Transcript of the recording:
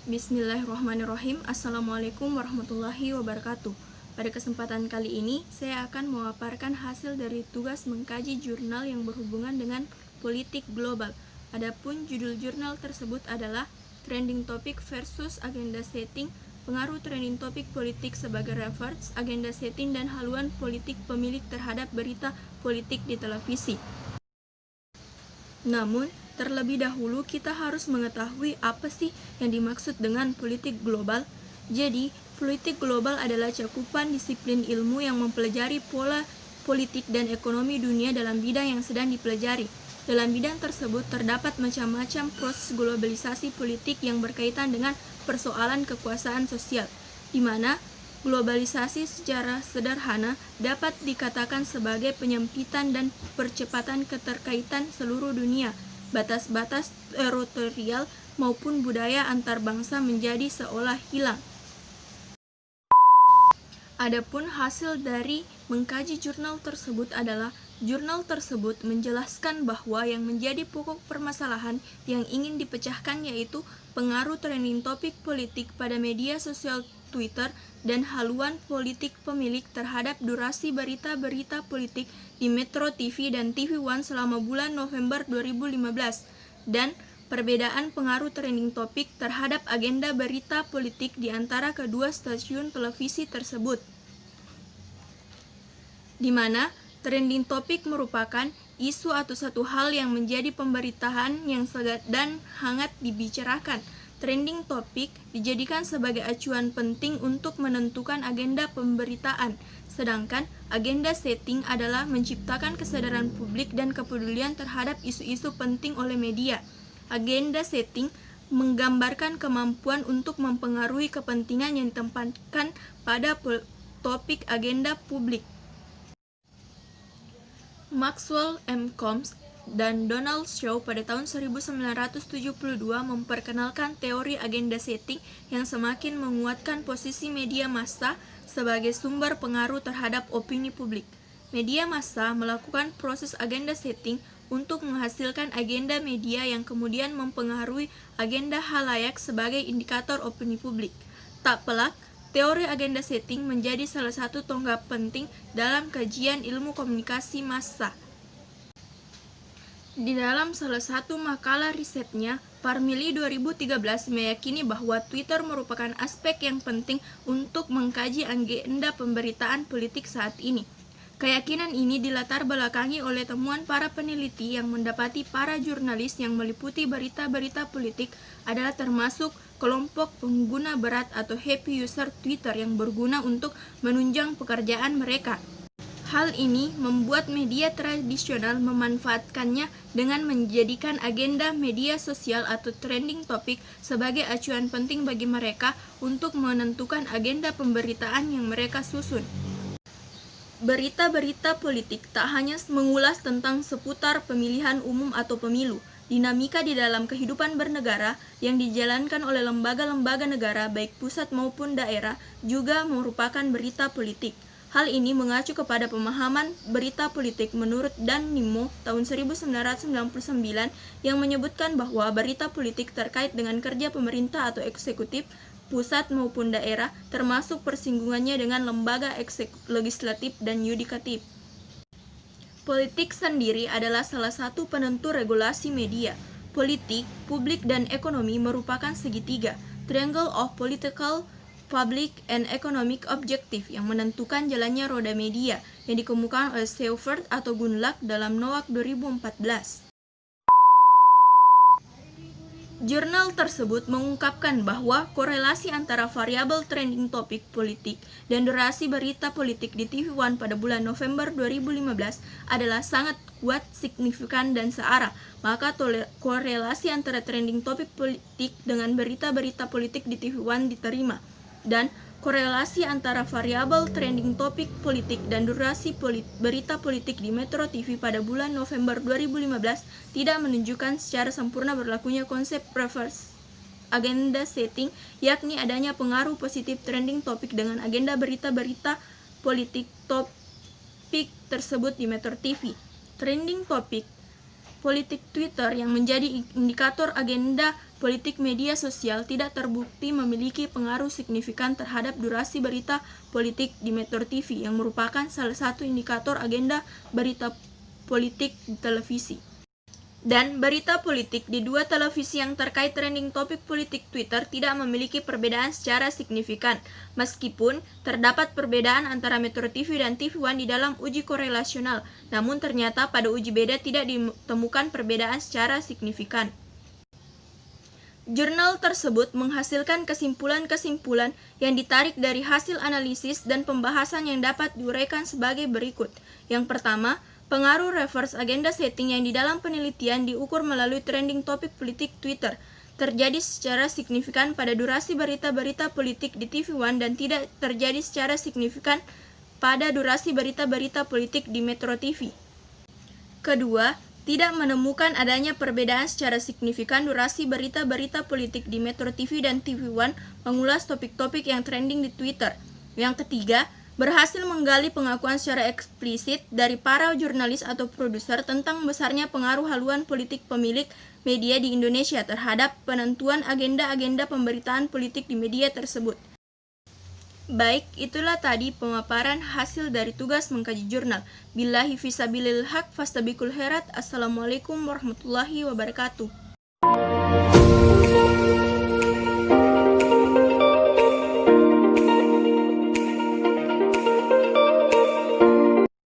Bismillahirrahmanirrahim. Assalamualaikum warahmatullahi wabarakatuh. Pada kesempatan kali ini, saya akan memaparkan hasil dari tugas mengkaji jurnal yang berhubungan dengan politik global. Adapun judul jurnal tersebut adalah Trending Topic versus Agenda Setting, Pengaruh Trending Topic Politik sebagai Reference, Agenda Setting, dan Haluan Politik Pemilik terhadap Berita Politik di Televisi. Namun, terlebih dahulu kita harus mengetahui apa sih yang dimaksud dengan politik global. Jadi, politik global adalah cakupan disiplin ilmu yang mempelajari pola politik dan ekonomi dunia dalam bidang yang sedang dipelajari. Dalam bidang tersebut terdapat macam-macam proses globalisasi politik yang berkaitan dengan persoalan kekuasaan sosial, di mana globalisasi secara sederhana dapat dikatakan sebagai penyempitan dan percepatan keterkaitan seluruh dunia. Batas-batas teritorial maupun budaya antar bangsa menjadi seolah hilang. Adapun hasil dari mengkaji jurnal tersebut adalah jurnal tersebut menjelaskan bahwa yang menjadi pokok permasalahan yang ingin dipecahkan yaitu pengaruh trending topik politik pada media sosial Twitter dan haluan politik pemilik terhadap durasi berita-berita politik di Metro TV dan TV One selama bulan November 2015 dan perbedaan pengaruh trending topik terhadap agenda berita politik di antara kedua stasiun televisi tersebut, di mana trending topik merupakan isu atau satu hal yang menjadi pemberitaan yang segar dan hangat dibicarakan. Trending topik dijadikan sebagai acuan penting untuk menentukan agenda pemberitaan, sedangkan agenda setting adalah menciptakan kesadaran publik dan kepedulian terhadap isu-isu penting oleh media. Agenda setting menggambarkan kemampuan untuk mempengaruhi kepentingan yang ditempatkan pada topik agenda publik. Maxwell M. Combs dan Donald Shaw pada tahun 1972 memperkenalkan teori agenda setting yang semakin menguatkan posisi media massa sebagai sumber pengaruh terhadap opini publik. Media massa melakukan proses agenda setting untuk menghasilkan agenda media yang kemudian mempengaruhi agenda khalayak sebagai indikator opini publik. Tak pelak, teori agenda setting menjadi salah satu tonggak penting dalam kajian ilmu komunikasi massa. Di dalam salah satu makalah risetnya, Parmili 2013 meyakini bahwa Twitter merupakan aspek yang penting untuk mengkaji agenda pemberitaan politik saat ini. Keyakinan ini dilatar belakangi oleh temuan para peneliti yang mendapati para jurnalis yang meliputi berita-berita politik adalah termasuk kelompok pengguna berat atau heavy user Twitter yang berguna untuk menunjang pekerjaan mereka. Hal ini membuat media tradisional memanfaatkannya dengan menjadikan agenda media sosial atau trending topic sebagai acuan penting bagi mereka untuk menentukan agenda pemberitaan yang mereka susun. Berita-berita politik tak hanya mengulas tentang seputar pemilihan umum atau pemilu. Dinamika di dalam kehidupan bernegara yang dijalankan oleh lembaga-lembaga negara baik pusat maupun daerah juga merupakan berita politik. Hal ini mengacu kepada pemahaman berita politik menurut Dan Nimmo tahun 1999 yang menyebutkan bahwa berita politik terkait dengan kerja pemerintah atau eksekutif, pusat maupun daerah, termasuk persinggungannya dengan lembaga legislatif dan yudikatif. Politik sendiri adalah salah satu penentu regulasi media. Politik, publik, dan ekonomi merupakan segitiga, triangle of political, public, and economic objective yang menentukan jalannya roda media yang dikemukakan oleh Seifert atau Gunlach dalam Nowak 2014. Jurnal tersebut mengungkapkan bahwa korelasi antara variabel trending topik politik dan durasi berita politik di TV One pada bulan November 2015 adalah sangat kuat, signifikan, dan searah. Maka korelasi antara trending topik politik dengan berita-berita politik di TV One diterima. Dan korelasi antara variabel trending topik politik dan durasi berita politik di Metro TV pada bulan November 2015 tidak menunjukkan secara sempurna berlakunya konsep reverse agenda setting, yakni adanya pengaruh positif trending topik dengan agenda berita-berita politik topik tersebut di Metro TV. Trending topik politik Twitter yang menjadi indikator agenda politik media sosial tidak terbukti memiliki pengaruh signifikan terhadap durasi berita politik di Metro TV yang merupakan salah satu indikator agenda berita politik di televisi. Dan berita politik di dua televisi yang terkait trending topik politik Twitter tidak memiliki perbedaan secara signifikan, meskipun terdapat perbedaan antara Metro TV dan TV One di dalam uji korelasional, namun ternyata pada uji beda tidak ditemukan perbedaan secara signifikan. Jurnal tersebut menghasilkan kesimpulan-kesimpulan yang ditarik dari hasil analisis dan pembahasan yang dapat diuraikan sebagai berikut. Yang pertama, pengaruh reverse agenda setting yang di dalam penelitian diukur melalui trending topik politik Twitter terjadi secara signifikan pada durasi berita-berita politik di TV One dan tidak terjadi secara signifikan pada durasi berita-berita politik di Metro TV. Kedua, tidak menemukan adanya perbedaan secara signifikan durasi berita-berita politik di Metro TV dan TV One mengulas topik-topik yang trending di Twitter. Yang ketiga, berhasil menggali pengakuan secara eksplisit dari para jurnalis atau produser tentang besarnya pengaruh haluan politik pemilik media di Indonesia terhadap penentuan agenda-agenda pemberitaan politik di media tersebut. Baik, itulah tadi pemaparan hasil dari tugas mengkaji jurnal. Billahi fisabilil haq fastabiqul khairat. Assalamualaikum warahmatullahi wabarakatuh.